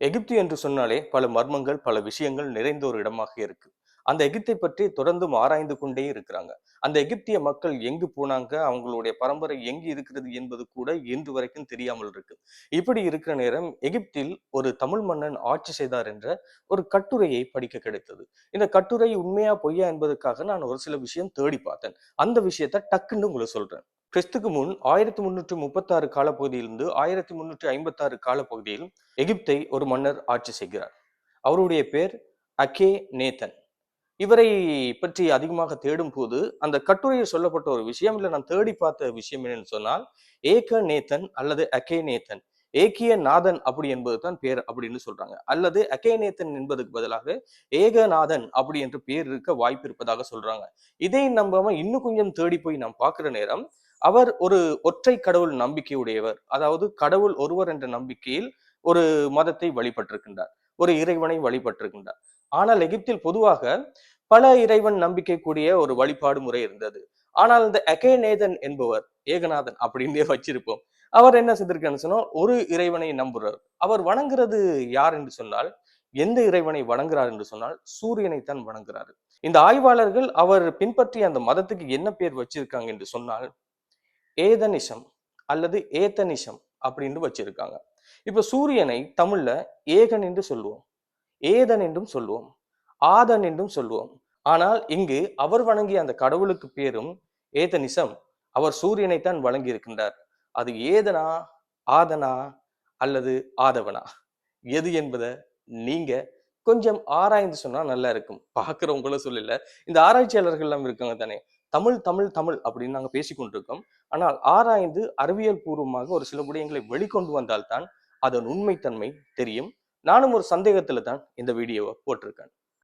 எகிப்து என்று சொன்னாலே பல மர்மங்கள், பல விஷயங்கள் நிறைந்த ஒரு இடமாக இருக்கு. அந்த எகிப்தை பற்றி தொடர்ந்தும் ஆராய்ந்து கொண்டே இருக்கிறாங்க. அந்த எகிப்திய மக்கள் எங்கு போனாங்க, அவங்களுடைய பரம்பரை எங்கு இருக்கிறது என்பது கூட இன்று வரைக்கும் தெரியாமல் இருக்கு. இப்படி இருக்கிற நேரம் எகிப்தில் ஒரு தமிழ் மன்னன் ஆட்சி செய்தார் என்ற ஒரு கட்டுரையை படிக்க கிடைத்தது. இந்த கட்டுரை உண்மையா பொய்யா என்பதற்காக நான் ஒரு சில விஷயம் தேடி பார்த்தேன். அந்த விஷயத்த டக்குன்னு உங்களுக்கு சொல்றேன். கிறிஸ்துக்கு முன் 1336 காலப்பகுதியிலிருந்து 1356 காலப்பகுதியில் எகிப்தை ஒரு மன்னர் ஆட்சி செய்கிறார். அவருடைய பேர் அகே நேத்தன். இவரை பற்றி அதிகமாக தேடும் போது அந்த கட்டுரையில் சொல்லப்பட்ட ஒரு விஷயம், இல்ல நான் தேடி பார்த்த விஷயம் என்னன்னு சொன்னால், ஏக நேத்தன் அல்லது அகே நேத்தன், ஏக்கிய நாதன் அப்படி என்பதுதான் பேர் அப்படின்னு சொல்றாங்க. அல்லது அகே நேத்தன் என்பதற்கு பதிலாக ஏகநாதன் அப்படி என்று பேர் இருக்க வாய்ப்பு இருப்பதாக சொல்றாங்க. இதை நம்பாம இன்னும் கொஞ்சம் தேடி போய் நாம் பார்க்கிற நேரம், அவர் ஒரு ஒற்றை கடவுள் நம்பிக்கையுடையவர். அதாவது கடவுள் ஒருவர் என்ற நம்பிக்கையில் ஒரு மதத்தை வழிபட்டிருக்கின்றார். ஒரு இறைவனை வழிபட்டிருக்கின்றார். ஆனால் எகிப்தில் பொதுவாக பல இறைவன் நம்பிக்கை கூடிய ஒரு வழிபாடு முறை இருந்தது. ஆனால் இந்த அகேநேதன் என்பவர், ஏகநாதன் அப்படின்னே வச்சிருப்போம். அவர் என்ன செய்திருக்காருன்னு சொன்னா, ஒரு இறைவனை நம்புறார். அவர் வணங்குறது யார் என்று சொன்னால், எந்த இறைவனை வணங்குறார் என்று சொன்னால், சூரியனைத்தான் வணங்குறாரு. இந்த ஆய்வாளர்கள் அவர் பின்பற்றிய அந்த மதத்துக்கு என்ன பேர் வச்சிருக்காங்க என்று சொன்னால், ஏதனிசம் அல்லது ஏத்தனிசம் அப்படின்னு வச்சிருக்காங்க. இப்ப சூரியனை தமிழ்ல ஏகன் என்று சொல்லுவோம், ஏதன் என்றும் சொல்லுவோம், ஆதன் என்றும் சொல்லுவோம். ஆனால் இங்கு அவர் வணங்கிய அந்த கடவுளுக்கு பேரும் ஏதனிசம். அவர் சூரியனைத்தான் வழங்கி இருக்கின்றார். அது ஏதனா, ஆதனா அல்லது ஆதவனா, எது என்பதை நீங்க கொஞ்சம் ஆராய்ந்து சொன்னா நல்லா இருக்கும். பார்க்கிறவங்கள சொல்லல, இந்த ஆராய்ச்சியாளர்கள் எல்லாம் இருக்காங்க தானே, தமிழ் தமிழ் தமிழ் அப்படின்னு நாங்க பேசிக் கொண்டிருக்கோம். ஆனால் ஆராய்ந்து அறிவியல் பூர்வமாக ஒரு சில விடயங்களை வெளிக்கொண்டு வந்தால்தான் அதன் உண்மைத்தன்மை தெரியும். நானும் ஒரு சந்தேகத்துல தான் இந்த வீடியோவை போட்டிருக்கேன்.